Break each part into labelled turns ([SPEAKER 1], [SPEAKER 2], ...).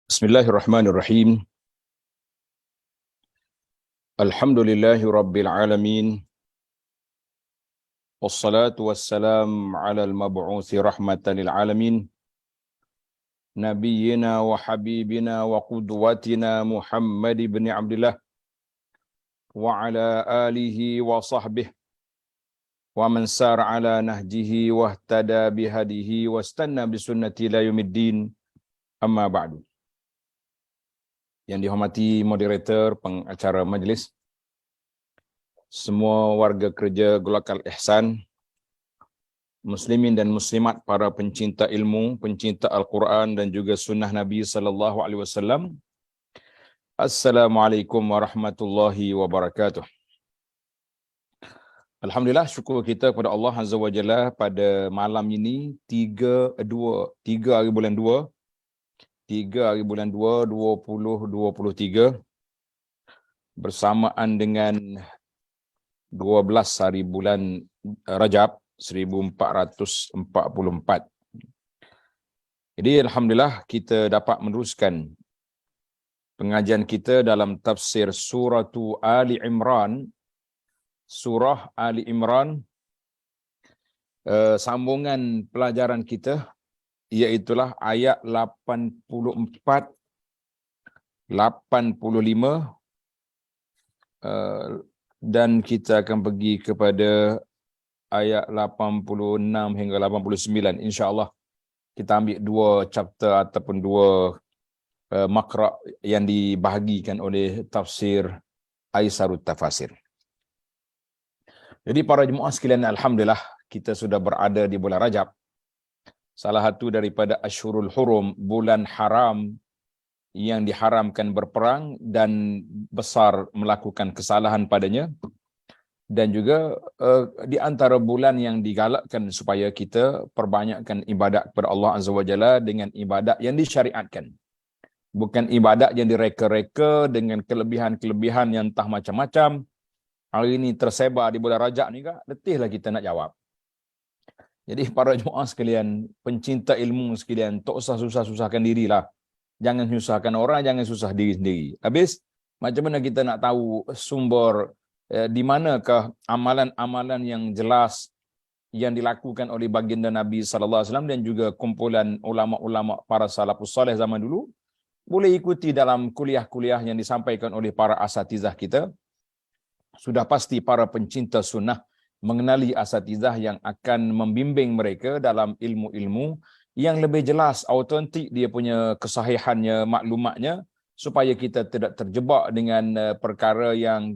[SPEAKER 1] Bismillahirrahmanirrahim. Alhamdulillahi rabbil alamin. Wassalatu wassalam ala al-mab'uthi rahmatan lil alamin. Nabiyyina wa habibina wa qudwatina Muhammad ibn Abdullah wa ala alihi wa sahbihi wa man sar ala nahjihi wa ihtada bihadihi wa istanna bisunnati ila yaumiddin. Amma ba'du. Yang dihormati moderator, pengacara majlis, semua warga kerja Golkar Ihsan, muslimin dan muslimat, para pencinta ilmu, pencinta Al-Quran dan juga sunnah Nabi sallallahu alaihi wasallam. Assalamualaikum warahmatullahi wabarakatuh. Alhamdulillah, syukur kita kepada Allah Azza wa Jalla pada malam ini 3 hari bulan 2 2023 bersamaan dengan 12 hari bulan Rajab 1444. Jadi alhamdulillah kita dapat meneruskan pengajian kita dalam tafsir surah Ali Imran. Surah Ali Imran, sambungan pelajaran kita iaitulah ayat 84, 85, dan kita akan pergi kepada ayat 86 hingga 89. InsyaAllah kita ambil 2 chapter ataupun 2 makra' yang dibahagikan oleh tafsir Aisarut Tafasir. Jadi para jemaah sekalian, alhamdulillah kita sudah berada di bulan Rajab, salah satu daripada Ashhurul Hurum, bulan haram yang diharamkan berperang dan besar melakukan kesalahan padanya, dan juga di antara bulan yang digalakkan supaya kita perbanyakkan ibadat kepada Allah Azza wa Jalla dengan ibadat yang disyariatkan, bukan ibadat yang direka-reka dengan kelebihan-kelebihan yang entah macam-macam. Hari ini tersebar di bulan Rajab ni kak, letihlah kita nak jawab. Jadi para jemaah sekalian, pencinta ilmu sekalian, tak usah susah-susahkan dirilah. Jangan susahkan orang, jangan susah diri sendiri. Habis, macam mana kita nak tahu sumber di manakah amalan-amalan yang jelas yang dilakukan oleh baginda Nabi sallallahu alaihi wasallam dan juga kumpulan ulama-ulama para salafus saleh zaman dulu? Boleh ikuti dalam kuliah-kuliah yang disampaikan oleh para asatizah kita. Sudah pasti para pencinta sunnah mengenali asatizah yang akan membimbing mereka dalam ilmu-ilmu yang lebih jelas, autentik dia punya kesahihannya, maklumatnya, supaya kita tidak terjebak dengan perkara yang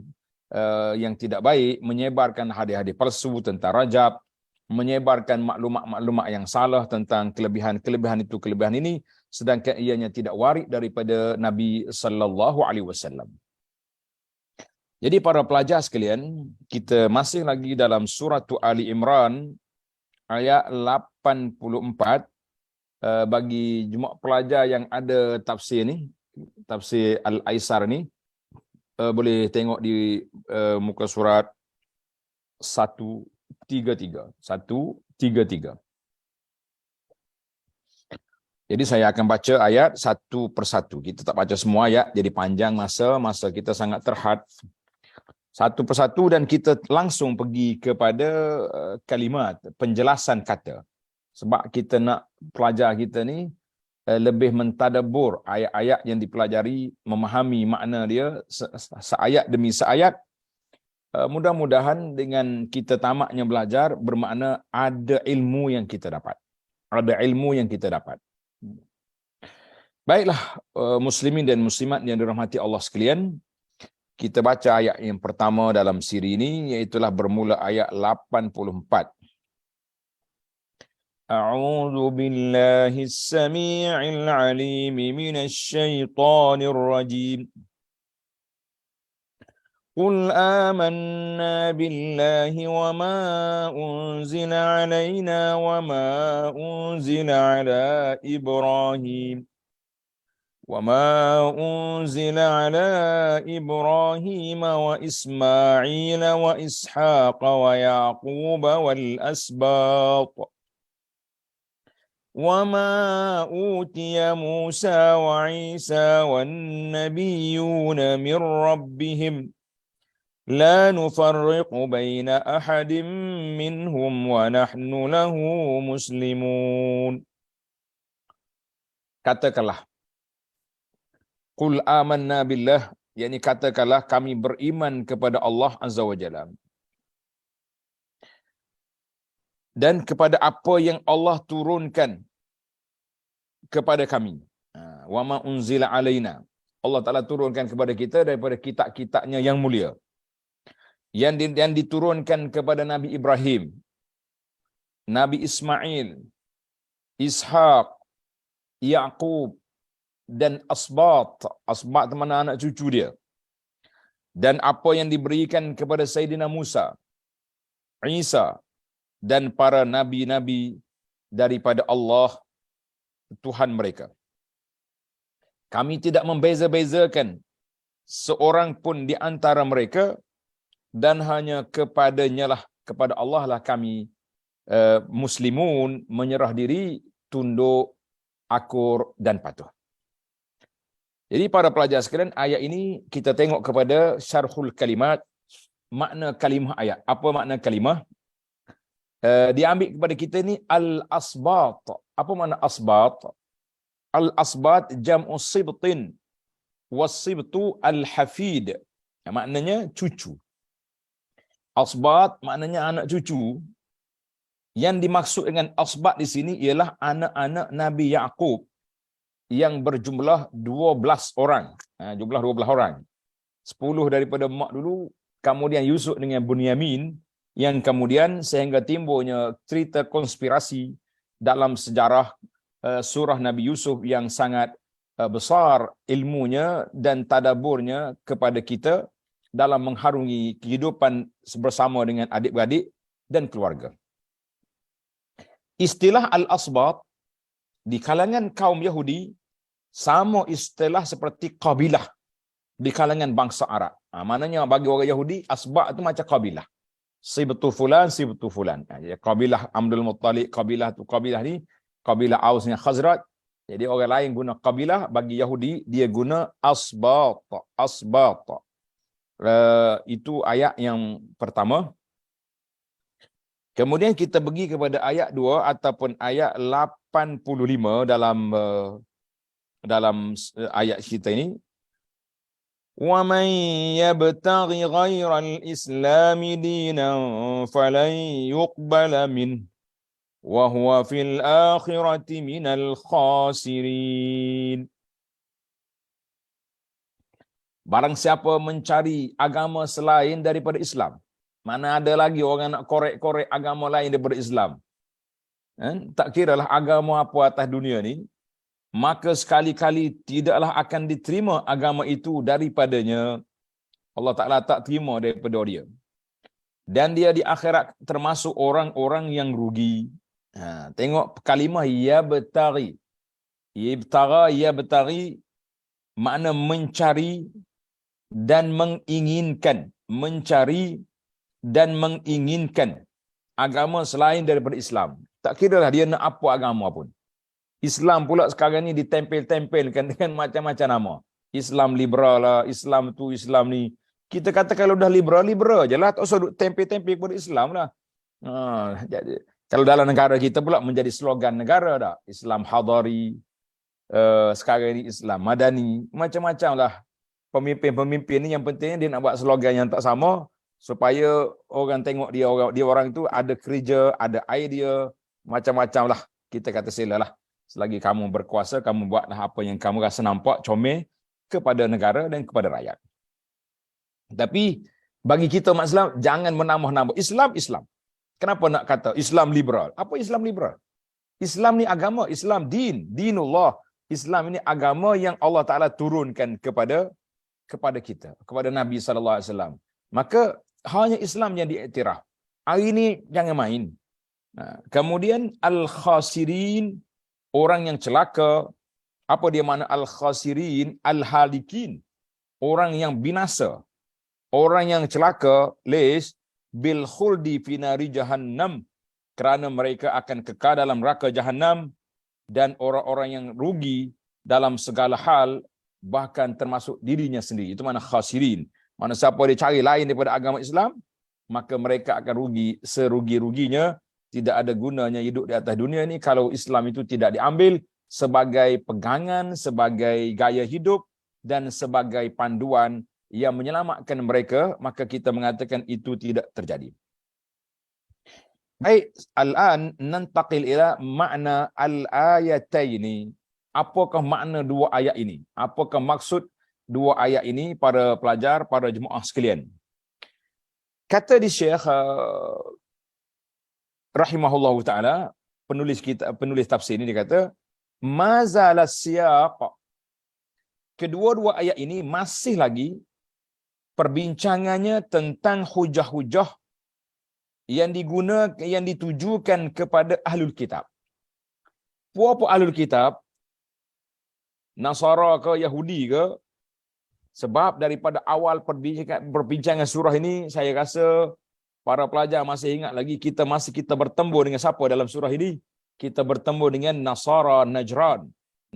[SPEAKER 1] tidak baik, menyebarkan hadis-hadis palsu tentang Rajab, menyebarkan maklumat-maklumat yang salah tentang kelebihan-kelebihan itu, kelebihan ini, sedangkan ianya tidak warid daripada Nabi sallallahu alaihi wasallam. Jadi para pelajar sekalian, kita masih lagi dalam surah Ali Imran ayat 84. Bagi jemaah pelajar yang ada tafsir ni, tafsir Al-Aisar ni, boleh tengok di muka surat 133. Jadi saya akan baca ayat satu persatu. Kita tak baca semua ayat, jadi panjang masa kita sangat terhad. Satu persatu dan kita langsung pergi kepada kalimat, penjelasan kata. Sebab kita nak pelajar kita ni lebih mentadabbur ayat-ayat yang dipelajari, memahami makna dia seayat demi seayat. Mudah-mudahan dengan kita tamaknya belajar bermakna ada ilmu yang kita dapat. Ada ilmu yang kita dapat. Baiklah, muslimin dan muslimat yang dirahmati Allah sekalian, kita baca ayat yang pertama dalam siri ini, iaitulah bermula ayat 84. A'udzu billahis samii'il 'aliim minasy syaithaanir rajiim. Qul amanna billahi wa ma unzila 'alaina wa ma unzila 'ala Ibrahim. وما أنزل على إبراهيم وإسماعيل وإسحاق ويعقوب والأسباط وَمَا أُوتِيَ مُوسَى وَعِيسَى وَالنَّبِيُّونَ مِنْ رَبِّهِمْ لَا نُفَرِّقُ بَيْنَ أَحَدٍ مِّنْهُمْ وَنَحْنُ لَهُ مُسْلِمُونَ. Katakanlah, Qul amanna billah, yakni katakanlah kami beriman kepada Allah Azza wa Jalla dan kepada apa yang Allah turunkan kepada kami. Wa ma unzila alaina, Allah Ta'ala turunkan kepada kita daripada kitab-kitabnya yang mulia, yang diturunkan kepada Nabi Ibrahim, Nabi Ismail, Ishaq, Yaqub dan Asbat. Asbat itu mana anak cucu dia. Dan apa yang diberikan kepada Sayyidina Musa, Isa dan para nabi-nabi daripada Allah Tuhan mereka. Kami tidak membeza-bezakan seorang pun di antara mereka, dan hanya kepada Allah lah kami muslimun, menyerah diri, tunduk, akur dan patuh. Jadi para pelajar sekalian, ayat ini kita tengok kepada syarhul kalimat, makna kalimah ayat. Apa makna kalimah? Diambil kepada kita ni al-asbat. Apa makna asbat? Al-asbat jam'u sibtin, was-sibtu al-hafid. Maknanya cucu. Asbat maknanya anak cucu. Yang dimaksud dengan asbat di sini ialah anak-anak Nabi Yaqub yang berjumlah 12 orang. Jumlah 12 orang. 10 daripada mak dulu, kemudian Yusuf dengan Bunyamin, yang kemudian sehingga timbulnya cerita konspirasi dalam sejarah surah Nabi Yusuf yang sangat besar ilmunya dan tadaburnya kepada kita dalam mengharungi kehidupan bersama dengan adik-beradik dan keluarga. Istilah al-asbat di kalangan kaum Yahudi sama istilah seperti qabilah di kalangan bangsa Arab. Maknanya bagi orang Yahudi, asbat itu macam qabilah. Sibtu fulan, sibtu fulan. Qabilah Abdul Muttalib, qabilah ni, qabilah Aus dengan Khazraj. Jadi orang lain guna qabilah, bagi Yahudi dia guna asbat. Asbat. Itu ayat yang pertama. Kemudian kita pergi kepada ayat 2 ataupun ayat 85 dalam ayat kita ini. وَمَنْ يَبْتَغِ غَيْرَ الْإِسْلَامِ دِينًا فَلَنْ يُقْبَلَ مِنْهُ وَهُوَ فِي الْآخِرَةِ مِنَ الْخَاسِرِينَ. Barang siapa mencari agama selain daripada Islam, mana ada lagi orang nak korek-korek agama lain daripada Islam, tak kiralah agama apa atas dunia ni, maka sekali-kali tidaklah akan diterima agama itu daripadanya. Allah Ta'ala tak terima daripada dia. Dan dia di akhirat termasuk orang-orang yang rugi. Tengok kalimah yabtaghi. Yabtaghi makna mencari dan menginginkan. Mencari dan menginginkan agama selain daripada Islam. Tak kiralah dia nak apa agama pun. Islam pula sekarang ni ditempel-tempelkan dengan macam-macam nama. Islam liberal lah, Islam tu, Islam ni. Kita kata kalau dah liberal je lah. Tak usah duk tempel-tempel kepada Islam lah. Jadi, kalau dalam negara kita pula menjadi slogan negara dah. Islam hadari, sekarang ni Islam madani. Macam-macam lah. Pemimpin-pemimpin ni yang penting dia nak buat slogan yang tak sama, supaya orang tengok dia orang itu ada kerja, ada idea, macam-macam lah. Kita kata silalah. Selagi kamu berkuasa, kamu buatlah apa yang kamu rasa nampak comel kepada negara dan kepada rakyat. Tapi bagi kita umat Islam, jangan menambah-nambah. Islam. Kenapa nak kata Islam liberal? Apa Islam liberal? Islam ni agama, Islam dinullah. Islam ini agama yang Allah Ta'ala turunkan kepada kita, kepada Nabi SAW. Maka hanya Islam yang diiktiraf. Hari ini jangan main. Kemudian al-khasirin, orang yang celaka. Apa dia makna al-khasirin? Al-halikin, orang yang binasa, orang yang celaka. Les bil khuldi fi nari jahannam, kerana mereka akan kekal dalam neraka jahannam. dan orang-orang yang rugi dalam segala hal, bahkan termasuk dirinya sendiri. Itu mana khasirin. Mana siapa dia cari lain daripada agama Islam, maka mereka akan rugi serugi-ruginya. Tidak ada gunanya hidup di atas dunia ini kalau Islam itu tidak diambil sebagai pegangan, sebagai gaya hidup, dan sebagai panduan yang menyelamatkan mereka, maka kita mengatakan itu tidak terjadi. Baik, al-an nantaqil ila makna al-ayataini. Apakah makna dua ayat ini? Apakah maksud dua ayat ini para pelajar, para jemaah sekalian? Kata di Syekh rahimahullahu taala, penulis tafsir ini dia kata, mazala siyaq. Kedua-dua ayat ini masih lagi perbincangannya tentang hujah-hujah yang ditujukan kepada ahlul kitab. Apa ahlul kitab? Nasara ke Yahudi ke? Sebab daripada awal perbincangan surah ini, saya rasa para pelajar masih ingat lagi, kita bertemu dengan siapa dalam surah ini? Kita bertemu dengan Nasara Najran.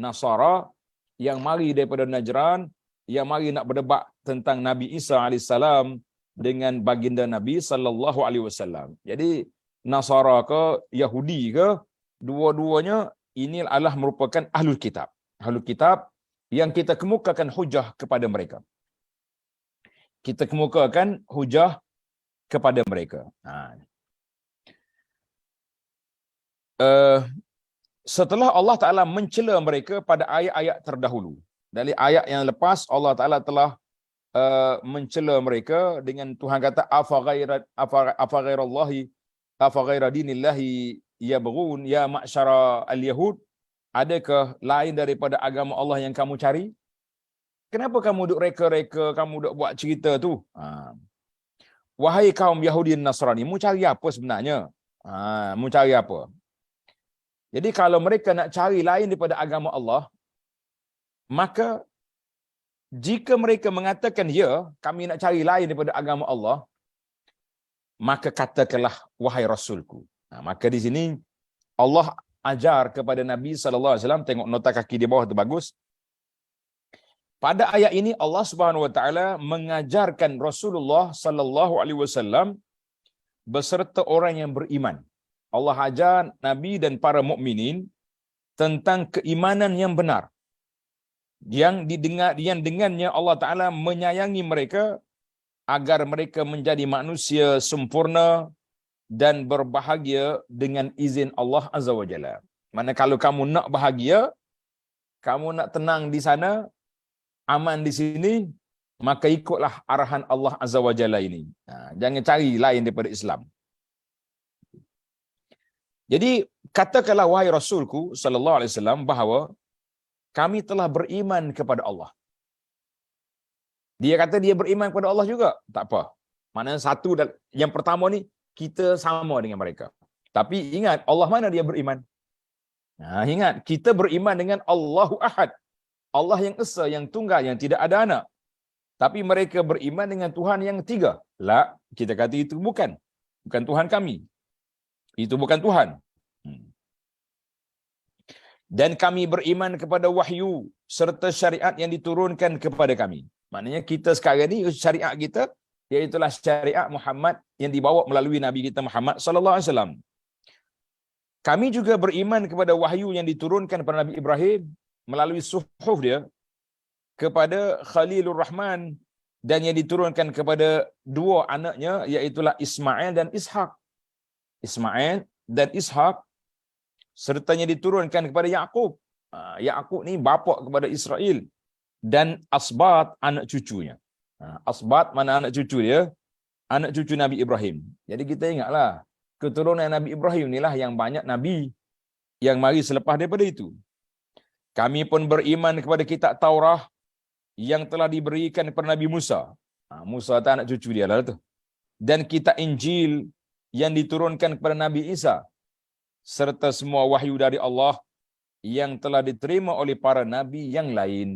[SPEAKER 1] Nasara yang mari daripada Najran, yang mari nak berdebat tentang Nabi Isa AS dengan baginda Nabi sallallahu alaihi wasallam. Jadi Nasara ke Yahudi ke, dua-duanya ini adalah merupakan ahlul kitab. Ahlul kitab yang kita kemukakan hujah kepada mereka. Kita kemukakan hujah kepada mereka. Setelah Allah Ta'ala mencela mereka pada ayat-ayat terdahulu. Dari ayat yang lepas, Allah Ta'ala telah mencela mereka dengan Tuhan kata, afa ghaira dinillahi yabghun ya ma'syara al-yahud. Adakah lain daripada agama Allah yang kamu cari? Kenapa kamu duk reka-reka, kamu duk buat cerita tu? Wahai kaum Yahudi dan Nasrani, mu cari apa sebenarnya? Mu cari apa? Jadi kalau mereka nak cari lain daripada agama Allah, maka jika mereka mengatakan, ya, kami nak cari lain daripada agama Allah, maka katakanlah, wahai Rasulku. Maka di sini Allah ajar kepada Nabi SAW, tengok nota kaki di bawah itu bagus. Pada ayat ini Allah Subhanahu Wa Taala mengajarkan Rasulullah SAW beserta orang yang beriman. Allah ajar Nabi dan para mukminin tentang keimanan yang benar, yang dengannya Allah Ta'ala menyayangi mereka agar mereka menjadi manusia sempurna dan berbahagia dengan izin Allah Azza wa Jalla. Mana kalau kamu nak bahagia, kamu nak tenang di sana, aman di sini, maka ikutlah arahan Allah Azza wa Jalla ini. Jangan cari lain daripada Islam. Jadi katakanlah wahai Rasulku sallallahu alaihi wasallam bahawa kami telah beriman kepada Allah. Dia kata dia beriman kepada Allah juga, tak apa. Maknanya satu, yang pertama ni kita sama dengan mereka. Tapi ingat, Allah mana dia beriman? Ingat, kita beriman dengan Allahu Ahad. Allah yang esa, yang tunggal, yang tidak ada anak. Tapi mereka beriman dengan Tuhan yang tiga. La, kita kata itu bukan Tuhan kami. Itu bukan Tuhan. Dan kami beriman kepada wahyu serta syariat yang diturunkan kepada kami. Maknanya kita sekarang ni syariat kita iaitulah syariat Muhammad yang dibawa melalui Nabi kita Muhammad sallallahu alaihi wasallam. Kami juga beriman kepada wahyu yang diturunkan kepada Nabi Ibrahim melalui suhuf dia kepada Khalilur Rahman dan yang diturunkan kepada dua anaknya iaitulah Ismail dan Ishak. Ismail dan Ishak sertanya diturunkan kepada Yaqub. Yaqub ni bapa kepada Israel dan Asbat anak cucunya. Asbat mana anak cucu dia? Anak cucu Nabi Ibrahim. Jadi kita ingatlah keturunan Nabi Ibrahim inilah yang banyak nabi yang mari selepas daripada itu. Kami pun beriman kepada kitab Taurah yang telah diberikan kepada Nabi Musa. Musa tu anak cucu dia lah tu. Dan kitab Injil yang diturunkan kepada Nabi Isa serta semua wahyu dari Allah yang telah diterima oleh para nabi yang lain.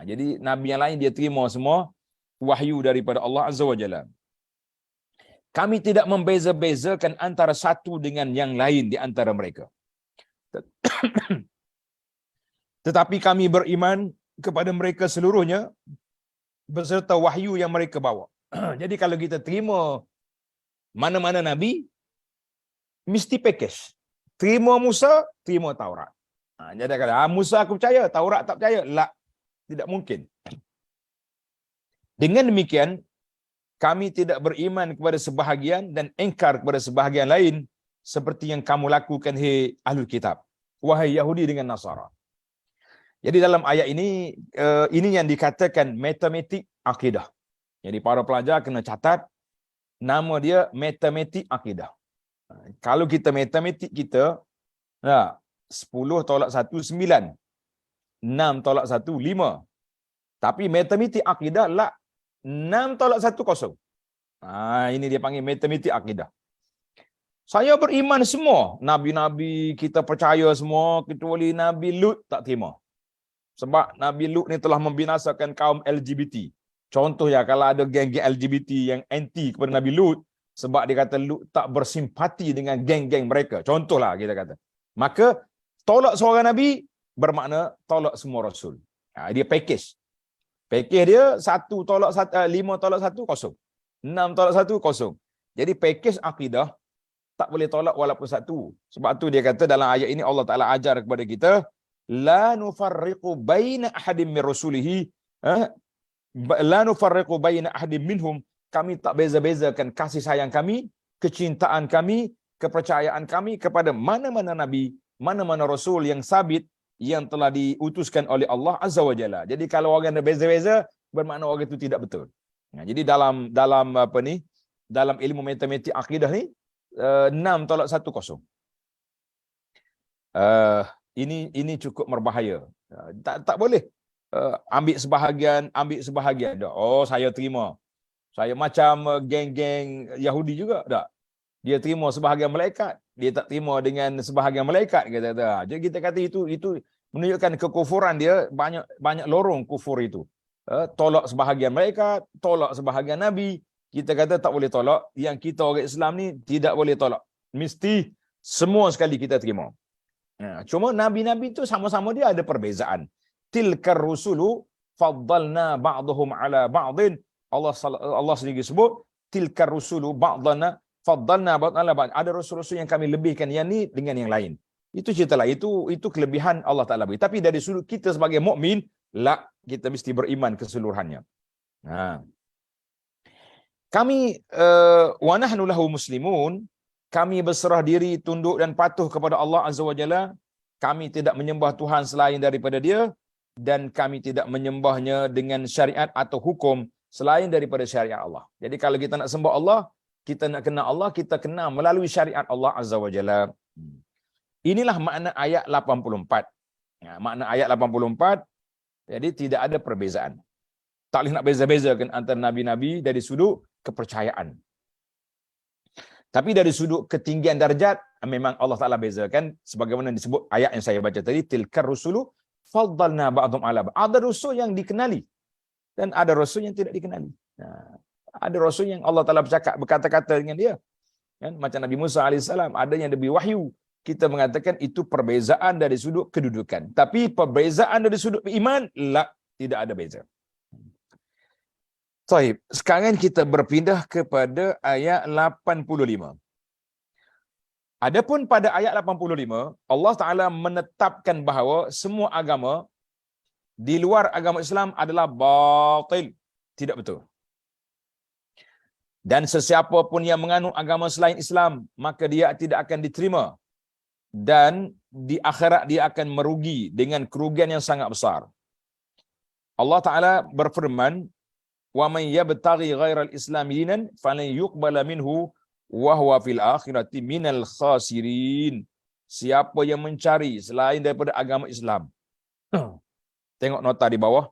[SPEAKER 1] Jadi nabi yang lain dia terima semua wahyu daripada Allah Azza wa Jalla. Kami tidak membeza-bezakan antara satu dengan yang lain di antara mereka. Tetapi kami beriman kepada mereka seluruhnya beserta wahyu yang mereka bawa. Jadi kalau kita terima mana-mana Nabi, mesti package. Terima Musa, terima Taurat. Jadi kata, Musa aku percaya, Taurat tak percaya. La, tidak mungkin. Dengan demikian, kami tidak beriman kepada sebahagian dan engkar kepada sebahagian lain seperti yang kamu lakukan, hei Ahlul Kitab. Wahai Yahudi dengan Nasara. Jadi dalam ayat ini yang dikatakan matematik akidah. Jadi para pelajar kena catat, nama dia matematik akidah. Kalau kita matematik kita, 10 tolak 1, 9. 6 tolak 1, 5. Tapi matematik akidah lah 6 tolak 1, 0. Ini dia panggil matematik akidah. Saya beriman semua. Nabi-Nabi kita percaya semua, kecuali Nabi Lut tak terima. Sebab Nabi Lut ni telah membinasakan kaum LGBT. Contoh ya, kalau ada geng-geng LGBT yang anti kepada Nabi Lut, sebab dia kata Lut tak bersimpati dengan geng-geng mereka. Contohlah kita kata. Maka tolak seorang Nabi bermakna tolak semua Rasul. Dia package. Package dia 1 tolak 1, 5 tolak 1, 0. 6 tolak 1, 0. Jadi package akidah tak boleh tolak walaupun satu. Sebab tu dia kata dalam ayat ini Allah Ta'ala ajar kepada kita, la nufarriqu baina ahadim min rasulihi, la nufarriqu baina ahadim minhum, kami tak beza-bezakan kasih sayang kami, kecintaan kami, kepercayaan kami kepada mana-mana nabi, mana-mana rasul yang sabit yang telah diutuskan oleh Allah Azza wa Jalla. Jadi kalau orang ada beza-beza, bermakna orang itu tidak betul. Jadi dalam apa ni? Dalam ilmu matematik akidah ni 6 tolak 1, 0. Ini cukup berbahaya. Tak boleh ambil sebahagian. Oh, saya terima. Saya macam geng-geng Yahudi juga tak. Dia terima sebahagian malaikat, dia tak terima dengan sebahagian malaikat, kata. Jadi kita kata itu menunjukkan kekufuran dia, banyak lorong kufur itu. Tolak sebahagian malaikat, tolak sebahagian nabi. Kita kata tak boleh tolak. Yang kita orang Islam ni tidak boleh tolak. Mesti semua sekali kita terima. Cuma nabi-nabi itu sama-sama dia ada perbezaan. Tilkar rusulu faddalna ba'dhum ala ba'din. Allah sendiri sebut tilkar rusulu ba'dana faddalna ba'dhum ala ba'd. Ada rasul-rasul yang kami lebihkan yang ni dengan yang lain. Itu ceritalah, itu kelebihan Allah Taala beri. Tapi dari sudut kita sebagai mukmin, kita mesti beriman keseluruhannya. Kami wa nahnu lahu muslimun, kami berserah diri, tunduk dan patuh kepada Allah Azza wa Jalla. Kami tidak menyembah Tuhan selain daripada Dia, dan kami tidak menyembahnya dengan syariat atau hukum selain daripada syariat Allah. Jadi kalau kita nak sembah Allah, kita nak kenal Allah, kita kenal melalui syariat Allah Azza wa Jalla. Inilah makna ayat 84. Makna ayat 84, jadi tidak ada perbezaan. Tak boleh nak beza-bezakan antara nabi-nabi dari sudut kepercayaan. Tapi dari sudut ketinggian darjat, memang Allah Ta'ala bezakan, sebagaimana disebut ayat yang saya baca tadi, tilkar rusulu faddalna ba'dhum ala ba'd. Ada rasul yang dikenali dan ada rasul yang tidak dikenali. Ada rasul yang Allah Ta'ala berkata-kata dengan dia. Kan? Macam Nabi Musa AS, ada yang diberi wahyu. Kita mengatakan itu perbezaan dari sudut kedudukan. Tapi perbezaan dari sudut iman, tidak ada beza. Baik, sekarang kita berpindah kepada ayat 85. Adapun pada ayat 85, Allah Ta'ala menetapkan bahawa semua agama di luar agama Islam adalah batil. Tidak betul. Dan sesiapa pun yang menganut agama selain Islam, maka dia tidak akan diterima. Dan di akhirat dia akan merugi dengan kerugian yang sangat besar. Allah Ta'ala berfirman, wa man yabtaghi ghairal islam dinan falan yuqbala minhu wa huwa fil akhirati minal khasirin. Siapa yang mencari selain daripada agama Islam. Tengok nota di bawah.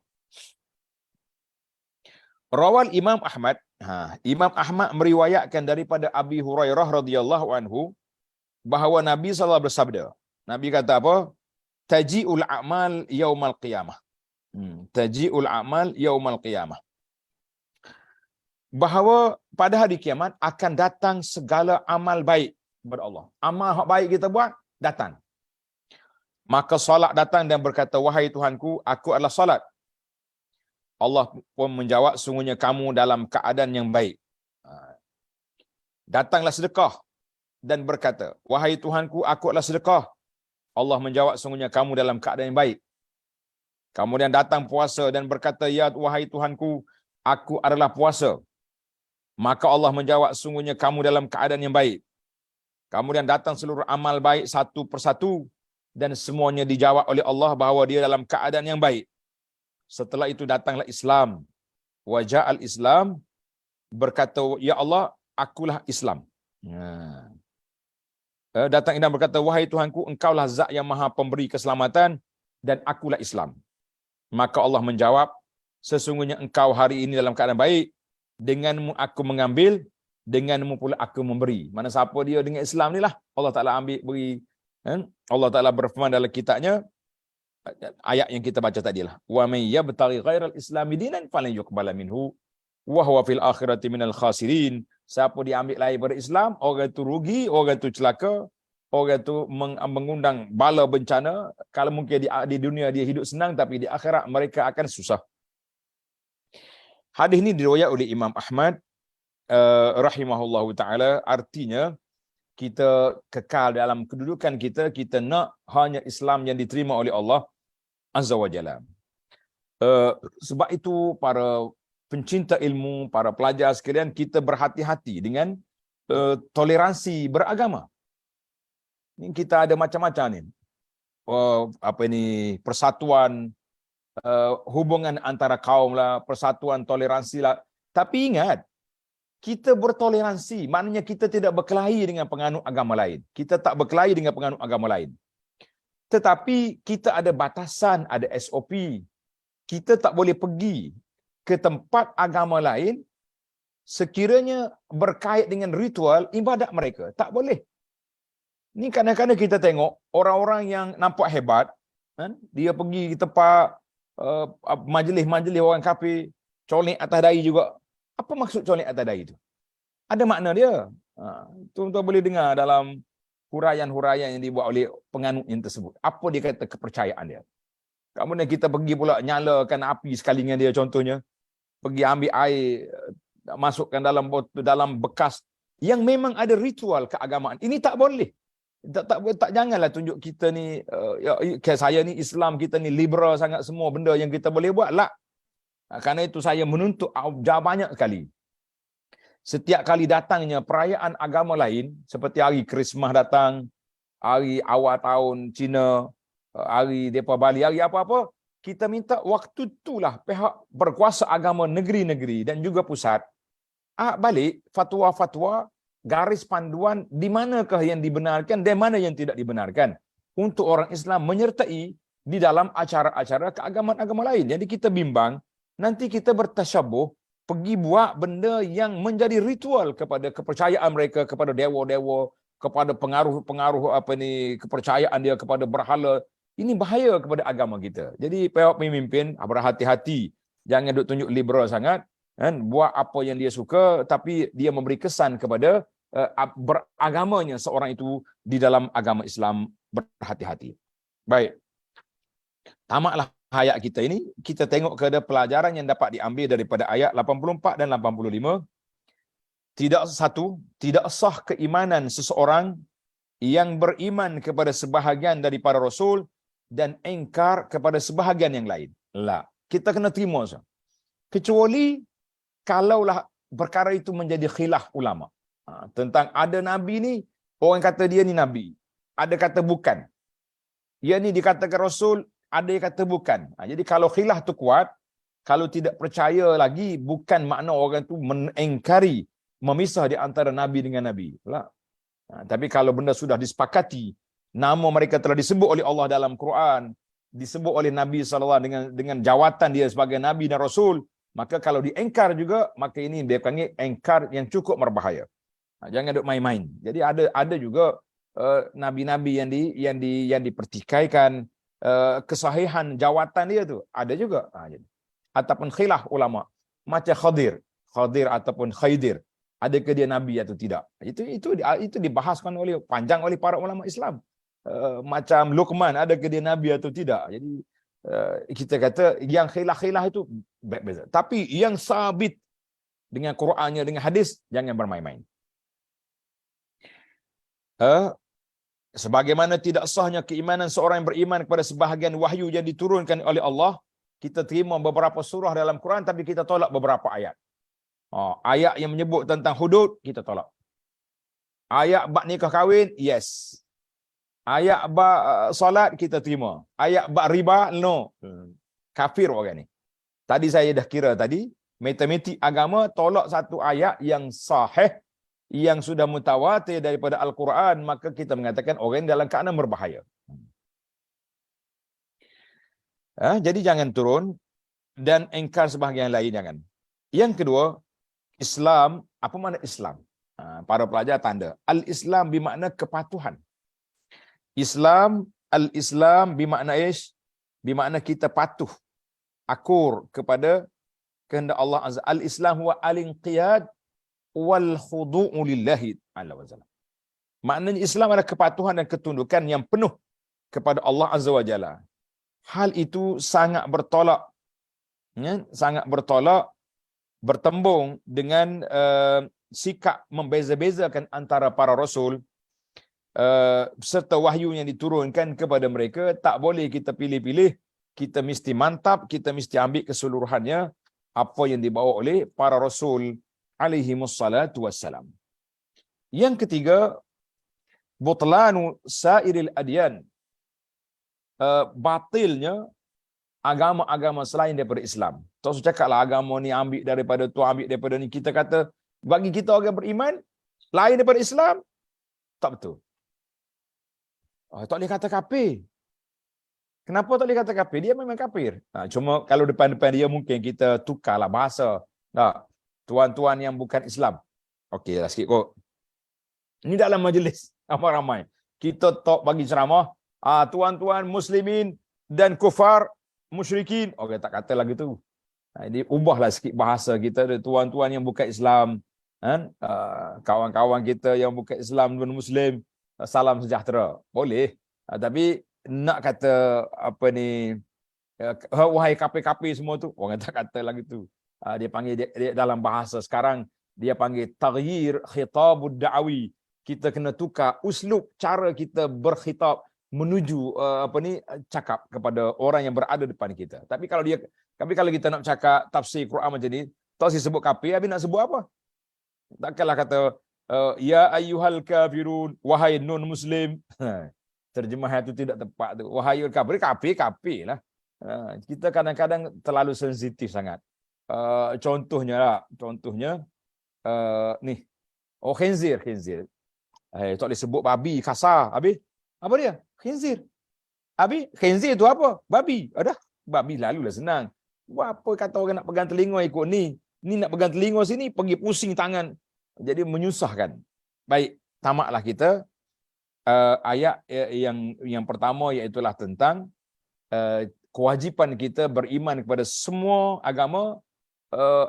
[SPEAKER 1] Rawal Imam Ahmad, Imam Ahmad meriwayatkan daripada Abi Hurairah radhiyallahu anhu bahawa Nabi sallallahu alaihi wasallam bersabda. Nabi kata apa? Taji'ul a'mal yaumal qiyamah. Taji'ul a'mal yaumal qiyamah. Bahawa pada hari kiamat akan datang segala amal baik kepada Allah. Amal baik kita buat, datang. Maka solat datang dan berkata, wahai Tuhanku, aku adalah solat. Allah pun menjawab, sungguhnya kamu dalam keadaan yang baik. Datanglah sedekah dan berkata, wahai Tuhanku, aku adalah sedekah. Allah menjawab, sungguhnya kamu dalam keadaan yang baik. Kemudian datang puasa dan berkata, ya wahai Tuhanku, aku adalah puasa. Maka Allah menjawab, sungguhnya kamu dalam keadaan yang baik. Kemudian datang seluruh amal baik satu persatu dan semuanya dijawab oleh Allah bahawa dia dalam keadaan yang baik. Setelah itu datanglah Islam. Waja'al Islam, berkata, ya Allah, akulah Islam. Datang dan berkata, wahai Tuhanku, engkaulah zat yang maha pemberi keselamatan dan akulah Islam. Maka Allah menjawab, sesungguhnya engkau hari ini dalam keadaan baik, denganmu aku mengambil, denganmu pula aku memberi. Mana siapa dia dengan Islam ni lah, Allah Ta'ala ambil beri. Allah Ta'ala berfirman dalam kitabnya, ayat yang kita baca tadi lah, wa may yabtaghi ghairal islami dinan falan yuqbala minhu wa huwa fil akhirati minal khasirin. Siapa diambil lain pada Islam, orang itu rugi, orang itu celaka, orang itu mengundang bala bencana. Kalau mungkin di dunia dia hidup senang, tapi di akhirat mereka akan susah. Hadis ini diriwayatkan oleh Imam Ahmad rahimahullahu taala. Artinya kita kekal dalam kedudukan kita, kita nak hanya Islam yang diterima oleh Allah Azza wa Jalla. Sebab itu para pencinta ilmu, para pelajar sekalian, kita berhati-hati dengan toleransi beragama. Ini kita ada macam-macam ni. Persatuan, hubungan antara kaum lah, persatuan toleransi lah. Tapi ingat, kita bertoleransi, maknanya kita tidak berkelahi dengan penganut agama lain. Kita tak berkelahi dengan penganut agama lain. Tetapi kita ada batasan, ada SOP. Kita tak boleh pergi ke tempat agama lain sekiranya berkait dengan ritual ibadat mereka. Tak boleh. Ni kadang-kadang kita tengok orang-orang yang nampak hebat, kan? Dia pergi ke tempat majlis-majlis orang kafir, colek atas dahi juga. Apa maksud colek atas dahi itu? Ada makna dia. Tuan-tuan boleh dengar dalam huraian-huraian yang dibuat oleh penganut yang tersebut. Apa dia kata kepercayaan dia. Kemudian kita pergi pula nyalakan api sekali dengan dia, contohnya. Pergi ambil air, masukkan dalam bekas yang memang ada ritual keagamaan. Ini tak boleh. Tak janganlah tunjuk kita ni, kayak saya ni Islam, kita ni liberal sangat, semua benda yang kita boleh buat lah. Karena itu saya menuntut banyak sekali. Setiap kali datangnya perayaan agama lain, seperti hari Krismas datang, hari awal tahun Cina, hari depa Bali, hari apa-apa, kita minta waktu itulah pihak berkuasa agama negeri-negeri dan juga pusat balik fatwa-fatwa, garis panduan di manakah yang dibenarkan dan mana yang tidak dibenarkan untuk orang Islam menyertai di dalam acara-acara keagamaan agama lain. Jadi kita bimbang, nanti kita bertasyabuh, pergi buat benda yang menjadi ritual kepada kepercayaan mereka, kepada dewa-dewa, kepada pengaruh-pengaruh kepercayaan dia kepada berhala. Ini bahaya kepada agama kita. Jadi pihak pemimpin berhati-hati, jangan duk tunjuk liberal sangat, kan? Buat apa yang dia suka, tapi dia memberi kesan kepada beragamanya seorang itu di dalam agama Islam. Berhati-hati. Baik. Tamatlah ayat kita ini, kita tengok kepada pelajaran yang dapat diambil daripada ayat 84 dan 85. Tidak sah keimanan seseorang yang beriman kepada sebahagian daripada Rasul dan engkar kepada sebahagian yang lain. Lah, kita kena terima sahaja. Kecuali kalaulah perkara itu menjadi khilaf ulama. Tentang ada Nabi ni, orang kata dia ni Nabi. Ada kata bukan. Dia ni dikatakan Rasul, ada yang kata bukan. Jadi kalau khilaf tu kuat, kalau tidak percaya lagi, bukan makna orang tu mengingkari, memisah di antara Nabi dengan Nabi. Lah. Tapi kalau benda sudah disepakati, nama mereka telah disebut oleh Allah dalam Quran, disebut oleh Nabi SAW dengan jawatan dia sebagai Nabi dan Rasul, maka kalau diengkar juga, maka ini dia panggil engkar yang cukup berbahaya. Jangan duk main-main. Jadi ada juga nabi-nabi yang dipertikaikan, kesahihan jawatan dia tu ada juga. Ataupun khilaf ulama macam Khadir ataupun Khaidir, adakah dia nabi atau tidak? Itu dibahaskan panjang oleh para ulama Islam. macam Luqman, adakah dia nabi atau tidak. Jadi kita kata yang khilaf-khilaf itu beza. Tapi yang sabit dengan Qurannya, dengan hadis, jangan bermain-main. Sebagaimana tidak sahnya keimanan seorang yang beriman kepada sebahagian wahyu yang diturunkan oleh Allah, kita terima beberapa surah dalam Quran tapi kita tolak beberapa ayat. Ayat yang menyebut tentang hudud, kita tolak. Ayat bab nikah kahwin, yes. Ayat bab solat, kita terima. Ayat bab riba, no. Kafir orang ni. Tadi saya dah kira tadi, matematik agama tolak satu ayat yang sahih, yang sudah mutawatir daripada Al-Quran, maka kita mengatakan orang dalam keadaan berbahaya. Jadi jangan turun dan engkar sebahagian lain, jangan. Yang kedua, Islam, apa makna Islam? Para pelajar tanda. Al-Islam bermakna kepatuhan. Al-Islam bermakna ish? Bermakna kita patuh, akur kepada kehendak Allah Azza. Al-Islam huwa al-inqiyad wal khudu'u lillahi ta'ala wa jalla. Maknanya Islam adalah kepatuhan dan ketundukan yang penuh kepada Allah Azza wa Jalla. Hal itu sangat bertolak, sangat bertolak, bertembung dengan sikap membeza-bezakan antara para rasul serta wahyu yang diturunkan kepada mereka. Tak boleh kita pilih-pilih, kita mesti mantap, kita mesti ambil keseluruhannya apa yang dibawa oleh para rasul alaihimussalatu wassalam. Yang ketiga, butlanu sairil adyan, batilnya agama-agama selain daripada Islam. Tak usah cakaplah agama ni ambil daripada tu, ambil daripada ni. Kita kata bagi kita orang beriman lain daripada Islam, tak betul. Tak boleh kata kafir. Kenapa tak boleh kata kafir? Dia memang kafir. Cuma kalau depan-depan dia mungkin kita tukarlah bahasa. Tuan-tuan yang bukan Islam. Okeylah sikit kot. Ini dalam majlis ramai-ramai. Kita tak bagi ceramah, tuan-tuan muslimin dan kufar musyrikin. Okey, tak kata lagi tu. Ini ubahlah sikit bahasa kita. Tuan-tuan yang bukan Islam, kawan-kawan kita yang bukan Islam dan Muslim, salam sejahtera. Boleh. Tapi nak kata apa ni, wahai kapi-kapi semua tu, orang tak kata lagi tu. Dia panggil dia dalam bahasa sekarang, dia panggil taghyir khitabud da'wi. Kita kena tukar uslub cara kita berkhitab menuju cakap kepada orang yang berada depan kita. Tapi kalau kita nak cakap tafsir Quran macam ni, tak sebut kafir, habis nak sebut apa? Takkanlah kata ya ayyuhal kafirun, wahai non muslim. Terjemahan itu tidak tepat tu. Wahai kafir, kafir lah. Kita kadang-kadang terlalu sensitif sangat. Contohnya ni, khinzir. Tak boleh sebut babi, kasar. Habis apa dia? Khinzir. Habis khinzir tu apa? Babi. Adah, babi lalulah senang. Buat apa kata orang nak pegang telinga ikut ni? Ni nak pegang telinga sini, pergi pusing tangan. Jadi menyusahkan. Baik, tamaklah kita ayat yang pertama, iaitulah tentang kewajipan kita beriman kepada semua agama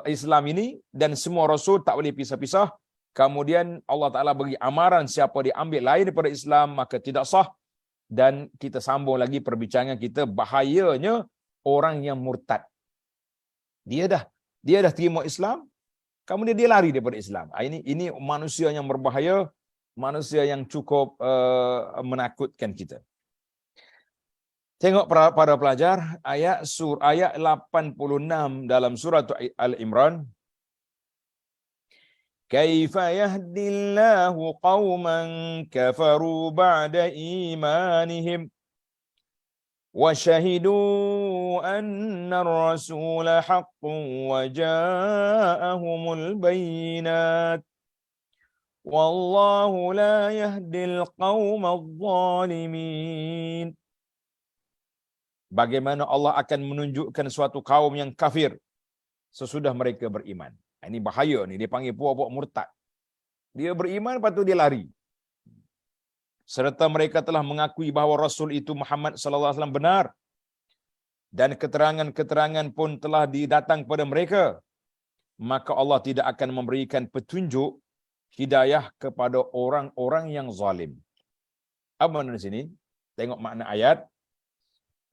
[SPEAKER 1] Islam ini dan semua rasul, tak boleh pisah-pisah. Kemudian Allah Ta'ala beri amaran siapa diambil lain daripada Islam maka tidak sah. Dan kita sambung lagi perbincangan kita, bahayanya orang yang murtad. Dia dah terima Islam, kemudian dia lari daripada Islam. Ini manusia yang berbahaya, manusia yang cukup menakutkan kita. Tengok para pelajar ayat 86 dalam surah Al-Imran. Kaifa yahdillahu qauman kafaru ba'da imanihim wa shahidu anna ar-rasula haqqun wa ja'ahumul bayyinat wallahu la yahdil qaumadh dhalimin. Bagaimana Allah akan menunjukkan suatu kaum yang kafir sesudah mereka beriman. Ini bahaya ni, dia panggil puak-puak murtad. Dia beriman, lepas tu dia lari. Serta mereka telah mengakui bahawa Rasul itu Muhammad sallallahu alaihi wasallam benar. Dan keterangan-keterangan pun telah didatang kepada mereka. Maka Allah tidak akan memberikan petunjuk hidayah kepada orang-orang yang zalim. Apa makna di sini? Tengok makna ayat.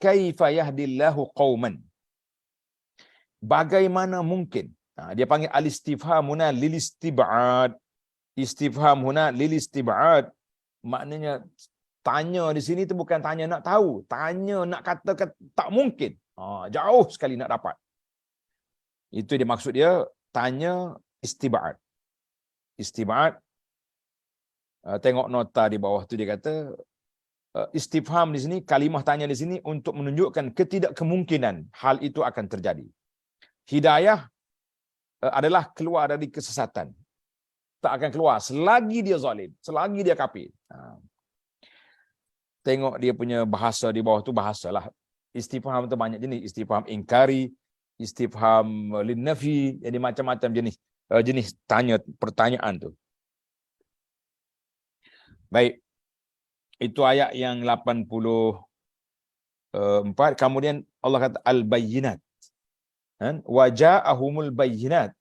[SPEAKER 1] Kaifa yahdillahu qauman. Bagaimana mungkin? Dia panggil al-istifham huna lil istib'ad. Istifham huna lil istib'ad. Maknanya tanya di sini tu bukan tanya nak tahu, tanya nak katakan tak mungkin. Jauh sekali nak dapat. Itu dia maksud dia tanya istib'ad. Istib'ad, tengok nota di bawah tu dia kata istifham di sini, kalimah tanya di sini untuk menunjukkan ketidakkemungkinan hal itu akan terjadi. Hidayah adalah keluar dari kesesatan. Tak akan keluar selagi dia zalim, selagi dia kafir. Tengok dia punya bahasa di bawah tu, bahasalah. Istifham tu banyak jenis. Istifham ingkari, istifham linnafi, jadi macam-macam jenis tanya pertanyaan tu. Baik. Itu ayat yang 84. Kemudian Allah kata al-bayyinat. Wa ja'ahumul bayyinat.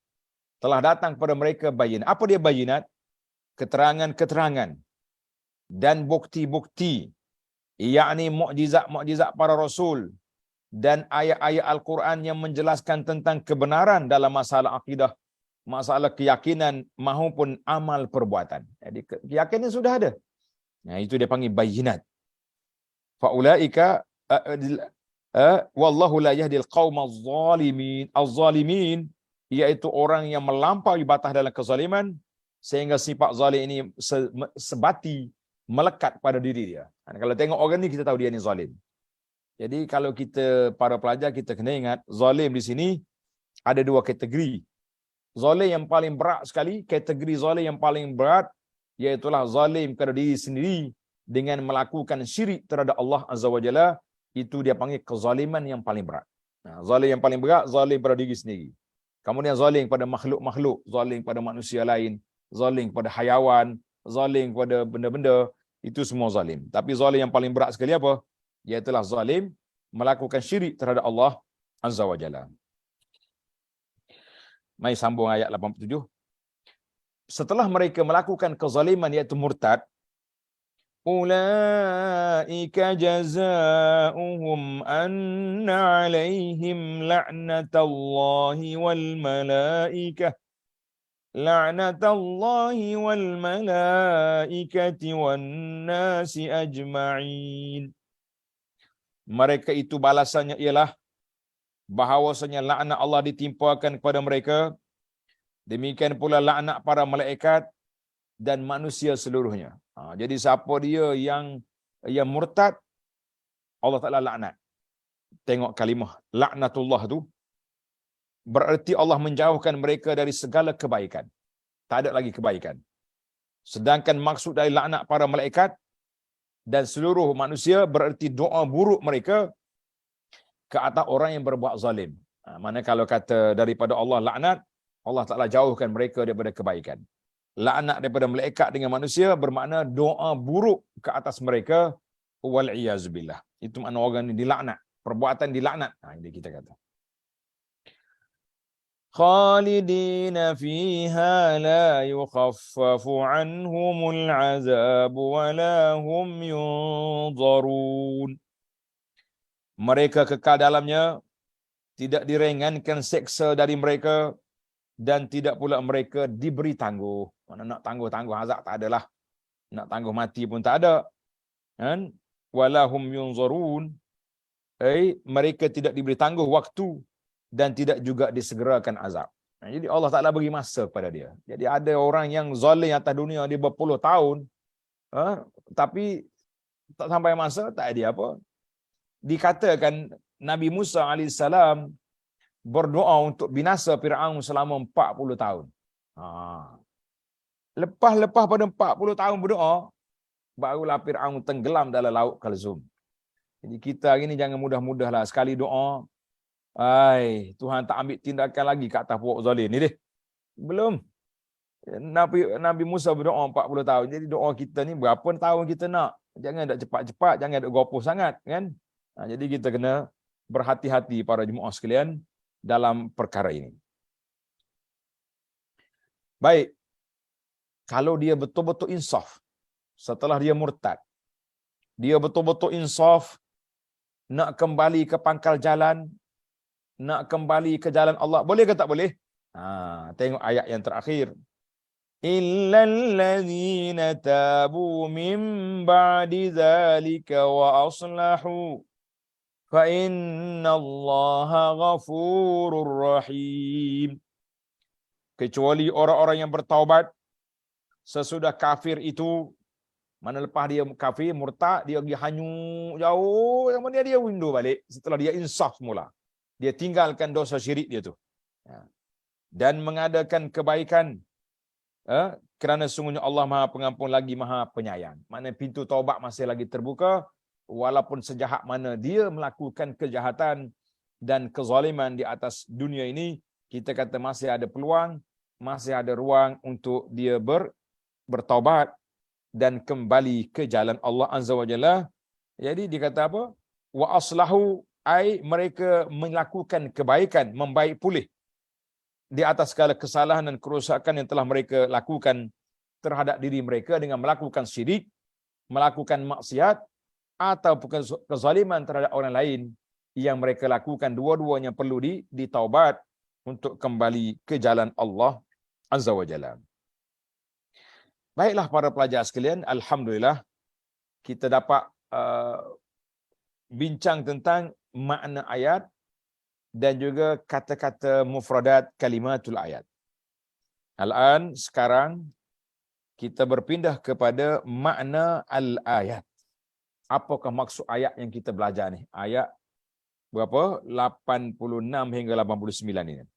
[SPEAKER 1] Telah datang kepada mereka bayyinat. Apa dia bayyinat? Keterangan-keterangan dan bukti-bukti, yakni mukjizat-mukjizat para rasul dan ayat-ayat Al-Quran yang menjelaskan tentang kebenaran dalam masalah akidah, masalah keyakinan maupun amal perbuatan. Jadi keyakinan sudah ada. Itu dia panggil bayyinat. Faulaika wallahu la yahdil qaumaz zalimin. Az-zalimin iaitu orang yang melampaui batas dalam kezaliman sehingga sifat zalim ini sebati melekat pada diri dia. Kalau tengok orang ni kita tahu dia ni zalim. Jadi kalau kita para pelajar kita kena ingat zalim di sini ada dua kategori. Zalim yang paling berat sekali, kategori zalim yang paling berat iaitulah zalim kepada diri sendiri dengan melakukan syirik terhadap Allah Azza wa Jalla. Itu dia panggil kezaliman yang paling berat. Zalim yang paling berat, zalim pada diri sendiri. Kemudian zalim pada makhluk-makhluk, zalim pada manusia lain, zalim pada hayawan, zalim pada benda-benda, itu semua zalim. Tapi zalim yang paling berat sekali apa? Iaitulah zalim melakukan syirik terhadap Allah Azza wa Jalla. Mari sambung ayat 87. Setelah mereka melakukan kezaliman iaitu murtad, ulaika jazaohum anna alaihim la'natullahi wal malaikati wan nasi ajma'in. Mereka itu balasannya ialah bahawasanya laknat Allah ditimpakan kepada mereka. Demikian pula laknat para malaikat dan manusia seluruhnya. Jadi siapa dia yang murtad, Allah Ta'ala laknat. Tengok kalimah laknatullah tu, berarti Allah menjauhkan mereka dari segala kebaikan. Tak ada lagi kebaikan. Sedangkan maksud dari laknat para malaikat dan seluruh manusia berarti doa buruk mereka ke atas orang yang berbuat zalim. Mana kalau kata daripada Allah laknat, Allah Ta'ala jauhkan mereka daripada kebaikan. Laknat daripada malaikat dengan manusia bermakna doa buruk ke atas mereka, wal'iyazubillah. Itu makna orang ini dilaknat, perbuatan dilaknat. Ini kita kata. Khalidina fiha la yukhaffafu anhumul azab wa la hum yunzarun. Mereka kekal dalamnya, tidak diringankan seksa dari mereka, dan tidak pula mereka diberi tangguh. Mana nak tangguh-tangguh azab tak adalah. Nak tangguh mati pun tak ada. Kan? Walahum yunzarun. Mereka tidak diberi tangguh waktu dan tidak juga disegerakan azab. Jadi Allah Ta'ala beri masa kepada dia. Jadi ada orang yang zalim atas dunia dia berpuluh tahun, tapi tak sampai masa, tak ada apa. Dikatakan Nabi Musa AS berdoa untuk binasa Fir'aun selama 40 tahun. Lepas pada 40 tahun berdoa, barulah Fir'aun tenggelam dalam laut Kalzum. Jadi kita hari ni jangan mudah-mudahlah sekali doa, Tuhan tak ambil tindakan lagi kat atas puak zalim ni deh. Belum. Nabi Musa berdoa 40 tahun. Jadi doa kita ni berapa tahun kita nak? Jangan dak cepat-cepat, jangan dak gopoh sangat, kan? Jadi kita kena berhati-hati para jemaah sekalian dalam perkara ini. Baik. Kalau dia betul-betul insaf setelah dia murtad, dia betul-betul insaf, nak kembali ke pangkal jalan, nak kembali ke jalan Allah. Boleh ke tak boleh? Tengok ayat yang terakhir. Illal ladzina tabu min ba'di dzalika wa aslahu fa innallaha ghafurur rahim. Kecuali orang-orang yang bertaubat sesudah kafir itu. Mana lepas dia kafir, murtad, dia pergi hanyut jauh, yang mana dia window balik setelah dia insaf semula. Dia tinggalkan dosa syirik dia tu. Dan mengadakan kebaikan. Kerana sungguhnya Allah Maha Pengampun lagi Maha Penyayang. Maknanya pintu taubat masih lagi terbuka, walaupun sejahat mana dia melakukan kejahatan dan kezaliman di atas dunia ini, kita kata masih ada peluang, masih ada ruang untuk dia bertaubat dan kembali ke jalan Allah Azza wa Jalla. Jadi dikata apa? Wa aslahu, ai mereka melakukan kebaikan, membaik pulih di atas segala kesalahan dan kerosakan yang telah mereka lakukan terhadap diri mereka dengan melakukan syirik, melakukan maksiat atau kezaliman terhadap orang lain yang mereka lakukan. Dua-duanya perlu ditaubat untuk kembali ke jalan Allah Azza wa Jalla. Baiklah para pelajar sekalian, alhamdulillah kita dapat bincang tentang makna ayat dan juga kata-kata mufradat kalimatul ayat. Al-an, sekarang kita berpindah kepada makna al-ayat. Apakah maksud ayat yang kita belajar ni? Ayat berapa? 86 hingga 89 ini.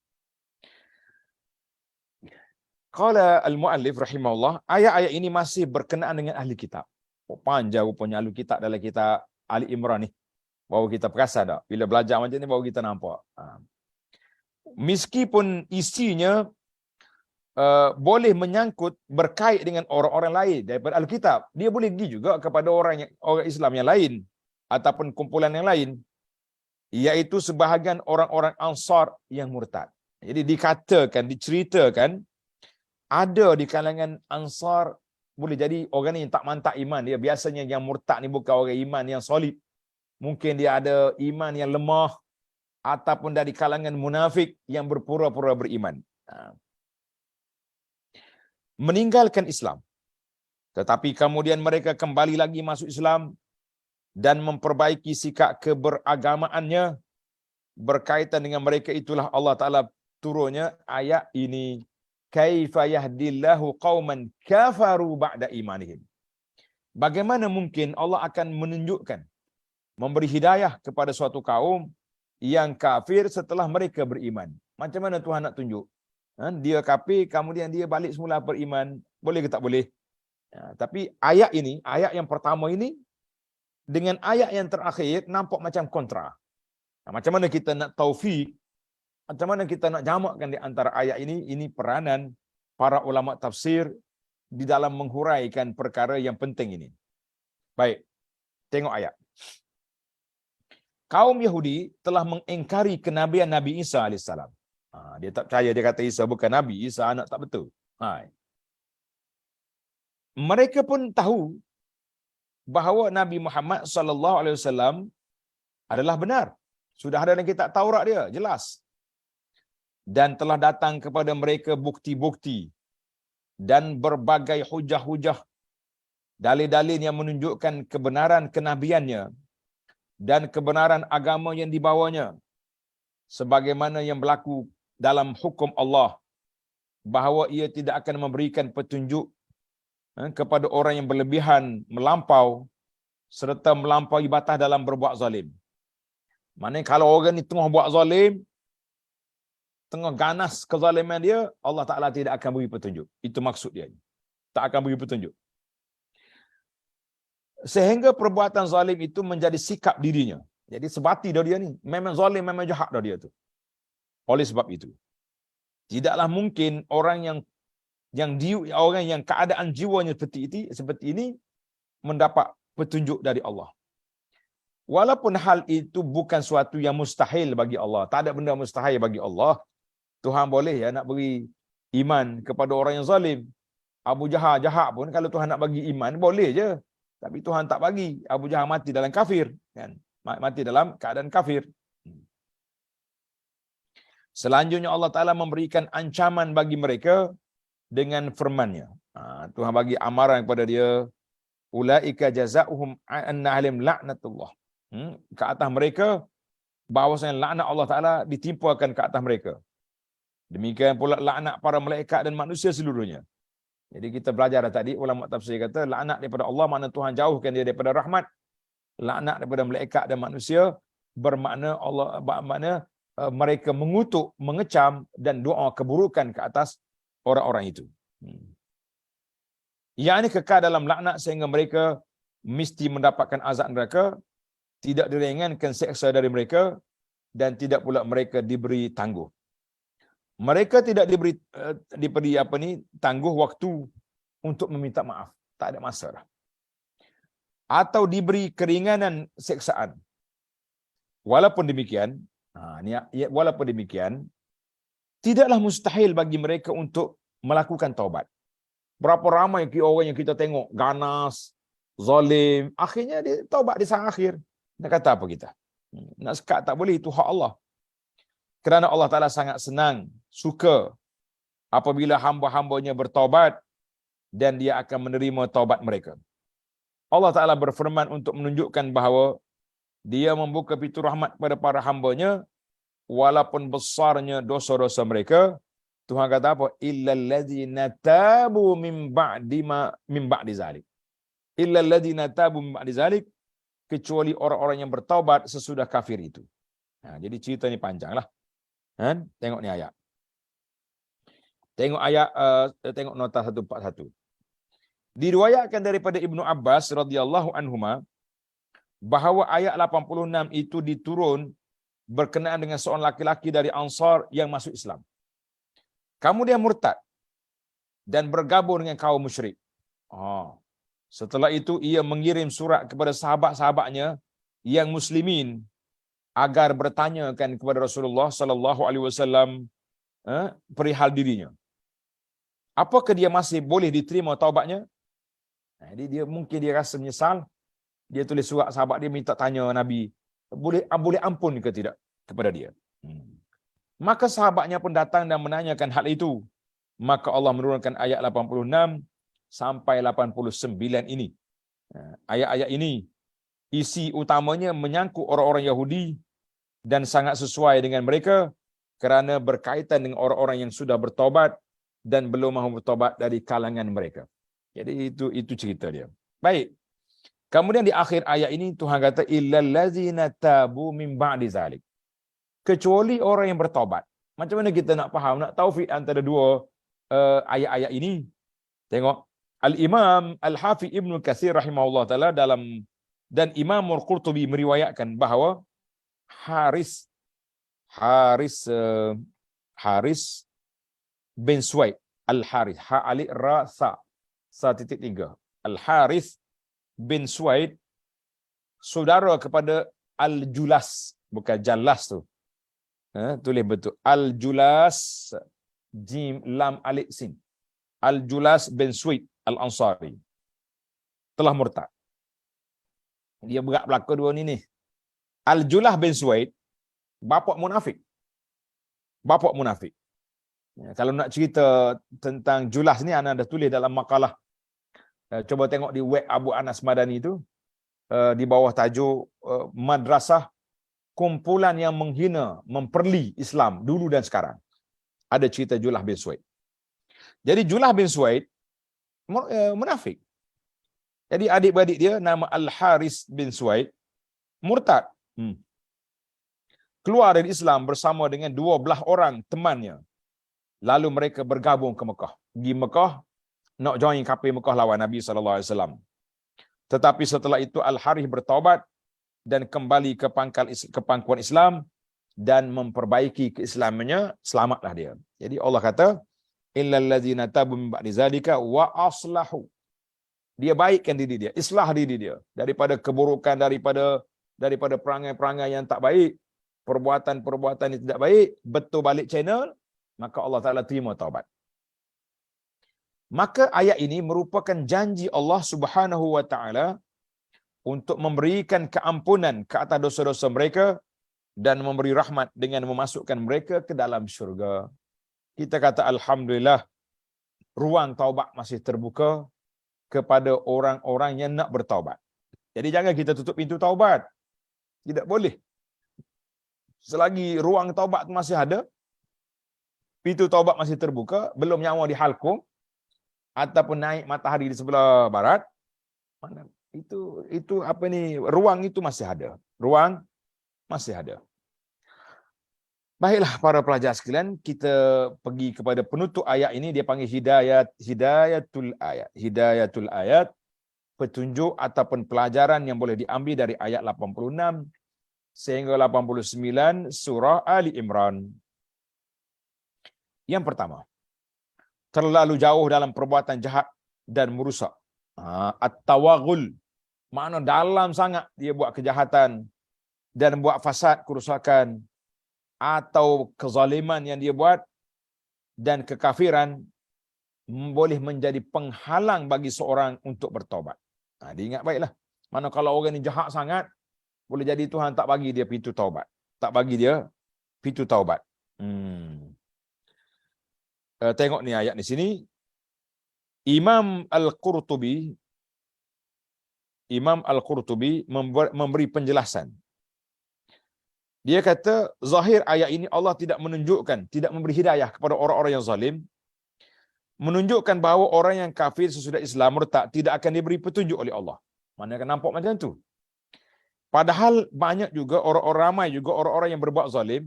[SPEAKER 1] Qala al-muallif rahimahullah, ayat-ayat ini masih berkenaan dengan ahli kitab. Panjang rupanya ahli kitab dalam kitab Ali Imran ni. Baru kita perasan tak? Bila belajar macam ni baru kita nampak. Meskipun isinya boleh menyangkut berkait dengan orang-orang lain daripada ahli kitab, dia boleh pergi juga kepada orang Islam yang lain ataupun kumpulan yang lain, iaitu sebahagian orang-orang Ansar yang murtad. Jadi dikatakan, diceritakan ada di kalangan Ansar, boleh jadi orang ni yang tak mantap iman dia. Biasanya yang murtad ni bukan orang iman yang solid. Mungkin dia ada iman yang lemah ataupun dari kalangan munafik yang berpura-pura beriman. Meninggalkan Islam. Tetapi kemudian mereka kembali lagi masuk Islam dan memperbaiki sikap keberagamaannya. Berkaitan dengan mereka itulah Allah Ta'ala turunnya ayat ini. Kaifa yahdillahu qauman kafaru ba'da imanihim. Bagaimana mungkin Allah akan menunjukkan, memberi hidayah kepada suatu kaum yang kafir setelah mereka beriman? Macam mana Tuhan nak tunjuk? Dia kafir, kemudian dia balik semula beriman. Boleh ke tak boleh? Tapi ayat ini, ayat yang pertama ini, dengan ayat yang terakhir, nampak macam kontra. Macam mana kita nak taufik? Macam mana kita nak jamakkan di antara ayat ini? Ini peranan para ulama tafsir di dalam menghuraikan perkara yang penting ini. Baik, tengok ayat. Kaum Yahudi telah mengingkari kenabian Nabi Isa AS. Dia tak percaya, dia kata Isa bukan Nabi, Isa anak tak betul. Mereka pun tahu bahawa Nabi Muhammad SAW adalah benar. Sudah ada dalam kitab Taurat dia, jelas. Dan telah datang kepada mereka bukti-bukti dan berbagai hujah-hujah, dalil-dalil yang menunjukkan kebenaran kenabiannya dan kebenaran agama yang dibawanya, sebagaimana yang berlaku dalam hukum Allah, bahawa ia tidak akan memberikan petunjuk kepada orang yang berlebihan melampau serta melampaui batas dalam berbuat zalim. Maknanya kalau orang ni tengah buat zalim, tengah ganas kezaliman dia, Allah Ta'ala tidak akan beri petunjuk. Itu maksud dia. Tak akan beri petunjuk. Sehingga perbuatan zalim itu menjadi sikap dirinya. Jadi sebati dah dia ni. Memang zalim, memang jahat dah dia tu. Oleh sebab itu, tidaklah mungkin orang yang keadaan jiwanya seperti ini mendapat petunjuk dari Allah. Walaupun hal itu bukan suatu yang mustahil bagi Allah. Tak ada benda mustahil bagi Allah. Tuhan boleh ya nak beri iman kepada orang yang zalim. Abu Jahal jahat pun kalau Tuhan nak bagi iman, boleh je. Tapi Tuhan tak bagi Abu Jahal mati dalam kafir, kan? Mati dalam keadaan kafir. Selanjutnya Allah Ta'ala memberikan ancaman bagi mereka dengan firman-Nya. Tuhan bagi amaran kepada dia, ulaika jazaohum anna alim laknatullah. Ke atas mereka bahawasanya laknat Allah Ta'ala ditimpakan ke atas mereka. Demikian pula laknat para malaikat dan manusia seluruhnya. Jadi kita belajar tadi, ulama tafsir kata laknat daripada Allah makna Tuhan jauhkan dia daripada rahmat. Laknat daripada malaikat dan manusia bermakna Allah bermakna mereka mengutuk, mengecam dan doa keburukan ke atas orang-orang itu. Yang ini kekal dalam laknat sehingga mereka mesti mendapatkan azab neraka, tidak diringankan seksa dari mereka dan tidak pula mereka diberi tangguh. Mereka tidak diberi tangguh waktu untuk meminta maaf, tak ada masa dah. Atau diberi keringanan seksaan. Walaupun demikian, tidaklah mustahil bagi mereka untuk melakukan taubat. Berapa ramai orang yang kita tengok ganas, zalim, akhirnya dia taubat di saat akhir. Nak kata apa kita? Nak sekat tak boleh, itu hak Allah. Kerana Allah Ta'ala sangat senang, suka apabila hamba-hambanya bertaubat dan dia akan menerima taubat mereka. Allah Ta'ala berfirman untuk menunjukkan bahawa dia membuka pintu rahmat kepada para hambanya walaupun besarnya dosa-dosa mereka. Tuhan kata apa? Illal ladzina tabu min ba'di zalik. Illal ladzina tabu min ba'di zalik, kecuali orang-orang yang bertaubat sesudah kafir itu. Jadi cerita ni panjanglah. Tengok ni ayat. Tengok ayat, tengok nota 141. Diriwayatkan daripada Ibnu Abbas radhiyallahu anhuma bahawa ayat 86 itu diturun berkenaan dengan seorang laki-laki dari Ansar yang masuk Islam. Kemudian murtad dan bergabung dengan kaum musyrik. Setelah itu ia mengirim surat kepada sahabat-sahabatnya yang muslimin agar bertanyakan kepada Rasulullah sallallahu alaihi wasallam perihal dirinya. Apakah dia masih boleh diterima taubatnya? Jadi dia rasa menyesal. Dia tulis surat, sahabat dia minta tanya Nabi, boleh ampun ke tidak kepada dia. Maka sahabatnya pun datang dan menanyakan hal itu. Maka Allah menurunkan ayat 86 sampai 89 ini. Ayat-ayat ini isi utamanya menyangkut orang-orang Yahudi dan sangat sesuai dengan mereka kerana berkaitan dengan orang-orang yang sudah bertobat dan belum mahu bertobat dari kalangan mereka. Jadi itu cerita dia. Baik. Kemudian di akhir ayat ini Tuhan kata illal ladzina tabu min ba'di zalik. Kecuali orang yang bertobat. Macam mana kita nak faham, nak taufik antara dua ayat-ayat ini? Tengok Al-Imam Al-Hafiz Ibnu Katsir rahimahullah taala dan Imam Al-Qurtubi meriwayatkan bahawa Haris bin Suwaid Al-Haris alif ra sa 1.3 Al-Haris bin Suwaid saudara kepada Al-Julas, bukan Jalas tu. Tulis betul. Al-Julas jim lam alif sin. Al-Julas bin Suwaid Al-Ansari telah murtad. Dia berat belaka dua ni. Al-Julah bin Suwaid bapa munafik. Kalau nak cerita tentang Julas ni, ana dah tulis dalam makalah. Cuba tengok di web Abu Anas Madani itu, di bawah tajuk madrasah kumpulan yang menghina, memperli Islam dulu dan sekarang. Ada cerita Julah bin Suwaid. Jadi Julah bin Suwaid munafik. Jadi adik-beradik dia nama Al-Haris bin Suwaid murtad. Keluar dari Islam bersama dengan 12 orang temannya. Lalu mereka bergabung ke Mekah. Pergi Mekah, nak join kafir Mekah lawan Nabi SAW. Tetapi setelah itu Al-Harith bertaubat dan kembali ke pangkuan Islam dan memperbaiki keislamannya, selamatlah dia. Jadi Allah kata, illal ladzina tabu min ba'di zalika wa aslahu. Dia baikkan diri dia, islah diri dia daripada keburukan, daripada perangai-perangai yang tak baik, perbuatan-perbuatan yang tidak baik, betul balik channel, maka Allah Ta'ala terima taubat. Maka ayat ini merupakan janji Allah Subhanahu wa Ta'ala untuk memberikan keampunan ke atas dosa-dosa mereka dan memberi rahmat dengan memasukkan mereka ke dalam syurga. Kita kata alhamdulillah, ruang taubat masih terbuka kepada orang-orang yang nak bertaubat. Jadi jangan kita tutup pintu taubat. Tidak boleh. Selagi ruang taubat masih ada, pintu taubat masih terbuka, belum nyawa dihalkum ataupun naik matahari di sebelah barat, itu apa ni, ruang itu masih ada. Ruang masih ada. Baiklah para pelajar sekalian, kita pergi kepada penutup ayat ini. Dia panggil hidayatul ayat. Hidayatul ayat, petunjuk ataupun pelajaran yang boleh diambil dari ayat 86 sehingga 89 surah Ali Imran. Yang pertama, terlalu jauh dalam perbuatan jahat dan merusak. At-tawaghul, makna dalam sangat dia buat kejahatan dan buat fasad, kerusakan atau kezaliman yang dia buat, dan kekafiran boleh menjadi penghalang bagi seorang untuk bertaubat. Diingat baiklah. Mana kalau orang ni jahat sangat, boleh jadi Tuhan tak bagi dia pintu taubat. Tak bagi dia pintu taubat. Tengok ni ayat di sini. Imam Al-Qurtubi memberi penjelasan. Dia kata, zahir ayat ini Allah tidak menunjukkan, tidak memberi hidayah kepada orang-orang yang zalim, menunjukkan bahawa orang yang kafir sesudah Islam murtad tidak akan diberi petunjuk oleh Allah. Mana akan nampak macam tu? Padahal banyak juga orang-orang, ramai juga orang-orang yang berbuat zalim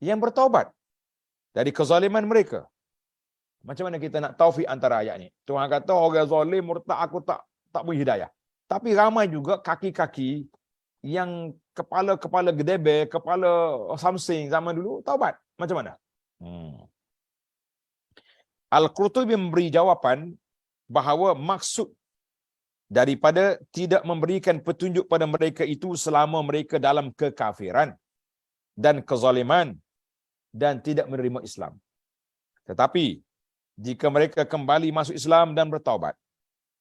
[SPEAKER 1] yang bertaubat dari kezaliman mereka. Macam mana kita nak taufik antara ayat ni? Tuhan kata orang zalim murtad aku tak beri hidayah. Tapi ramai juga kaki-kaki yang kepala gedebe, kepala samsing zaman dulu taubat. Macam mana? Al-Qurtubi memberi jawapan bahawa maksud daripada tidak memberikan petunjuk pada mereka itu selama mereka dalam kekafiran dan kezaliman dan tidak menerima Islam. Tetapi jika mereka kembali masuk Islam dan bertaubat,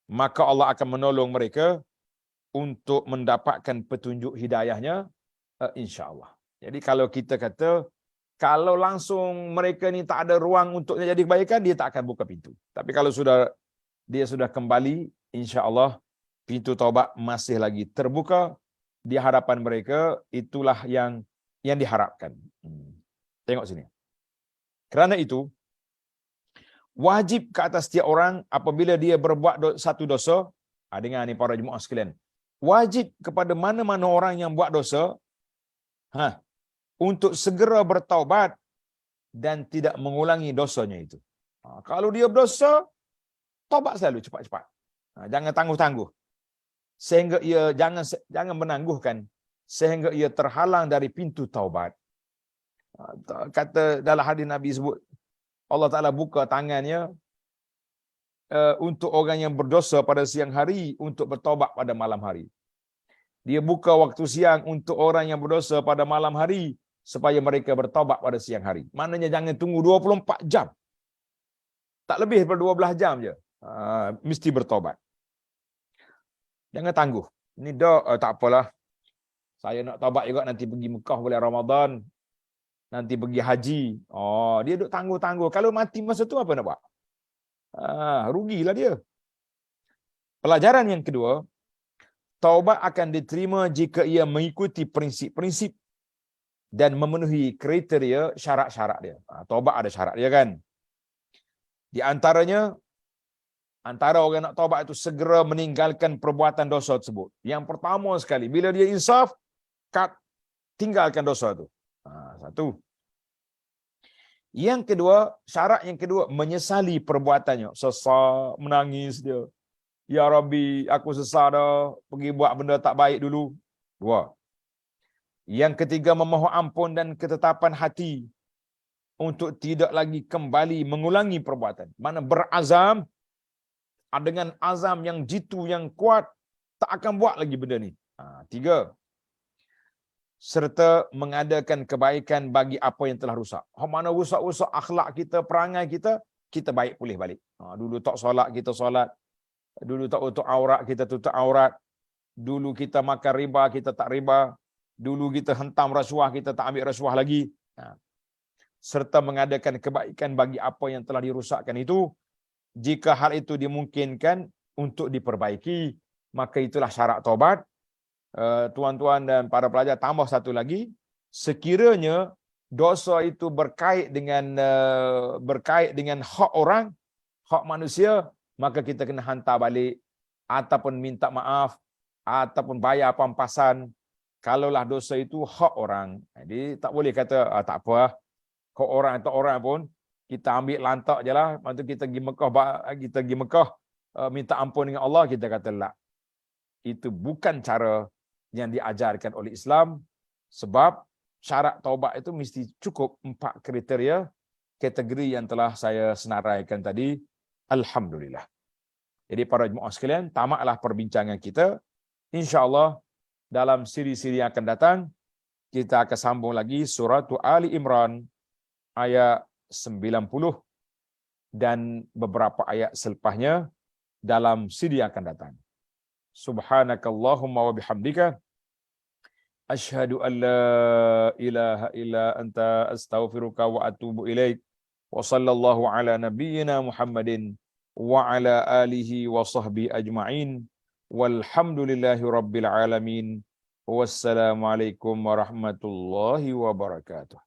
[SPEAKER 1] maka Allah akan menolong mereka untuk mendapatkan petunjuk hidayahnya, insya-Allah. Jadi kalau kita kata, kalau langsung mereka ni tak ada ruang untuk jadi kebaikan, dia tak akan buka pintu. Tapi kalau dia sudah kembali, insya-Allah pintu taubat masih lagi terbuka di hadapan mereka. Itulah yang diharapkan. Tengok sini. Kerana itu, wajib ke atas setiap orang apabila dia berbuat satu dosa. Dengar ni para jemaah sekalian. Wajib kepada mana-mana orang yang buat dosa, untuk segera bertaubat dan tidak mengulangi dosanya itu. Kalau dia berdosa, taubat selalu cepat-cepat. Jangan tangguh-tangguh. Sehingga ia jangan menangguhkan sehingga ia terhalang dari pintu taubat. Kata dalam hadis Nabi sebut, Allah Ta'ala buka tangannya untuk orang yang berdosa pada siang hari untuk bertaubat pada malam hari. Dia buka waktu siang untuk orang yang berdosa pada malam hari supaya mereka bertaubat pada siang hari. Maknanya jangan tunggu 24 jam. Tak lebih daripada 12 jam je. Mesti bertaubat. Jangan tangguh. Ini tak apalah. Saya nak taubat juga nanti pergi Mekah bulan Ramadan. Nanti pergi haji. Dia duk tangguh-tangguh. Kalau mati masa tu apa nak buat? Rugilah dia. Pelajaran yang kedua, taubat akan diterima jika ia mengikuti prinsip-prinsip dan memenuhi kriteria syarat-syarat dia. Taubat ada syarat dia kan. Di antaranya, antara orang nak taubat itu segera meninggalkan perbuatan dosa tersebut. Yang pertama sekali, bila dia insaf, tinggalkan dosa itu. Satu. Yang kedua, syarat yang kedua, menyesali perbuatannya. Sesak, menangis dia. Ya Rabbi, aku sesat dah, pergi buat benda tak baik dulu. Dua. Yang ketiga, memohon ampun dan ketetapan hati untuk tidak lagi kembali mengulangi perbuatan. Mana berazam, dengan azam yang jitu, yang kuat, tak akan buat lagi benda ni. Tiga. Serta mengadakan kebaikan bagi apa yang telah rusak. Mana rusak-rusak akhlak kita, perangai kita, kita baik pulih balik. Dulu tak solat, kita solat. Dulu tak tutup aurat, kita tutup aurat. Dulu kita makan riba, kita tak riba. Dulu kita hentam rasuah, kita tak ambil rasuah lagi. Serta mengadakan kebaikan bagi apa yang telah dirosakkan itu. Jika hal itu dimungkinkan untuk diperbaiki, maka itulah syarat taubat. Tuan-tuan dan para pelajar, tambah satu lagi, sekiranya dosa itu berkait dengan hak orang, hak manusia, maka kita kena hantar balik ataupun minta maaf ataupun bayar pampasan. Kalaulah dosa itu hak orang, jadi tak boleh kata tak apa, hak orang atau orang pun kita ambil lantak je lah. Lepas tu kita pergi Mekah, minta ampun dengan Allah, kita kata la. Itu bukan cara yang diajarkan oleh Islam, sebab syarat taubat itu mesti cukup 4 kriteria kategori yang telah saya senaraikan tadi. Alhamdulillah. Jadi para jemaah sekalian, tamatlah perbincangan kita. InsyaAllah dalam siri-siri yang akan datang, kita akan sambung lagi surah Ali Imran ayat 90 dan beberapa ayat selepasnya dalam siri yang akan datang. Subhanakallahumma wa bihamdika asyhadu an la ilaha illa anta astaghfiruka wa atubu ilaik. Wa sallallahu ala nabiyyina Muhammadin wa ala alihi wa sahbihi ajma'in. Walhamdulillahi rabbil alamin. Wassalamualaikum warahmatullahi wabarakatuh.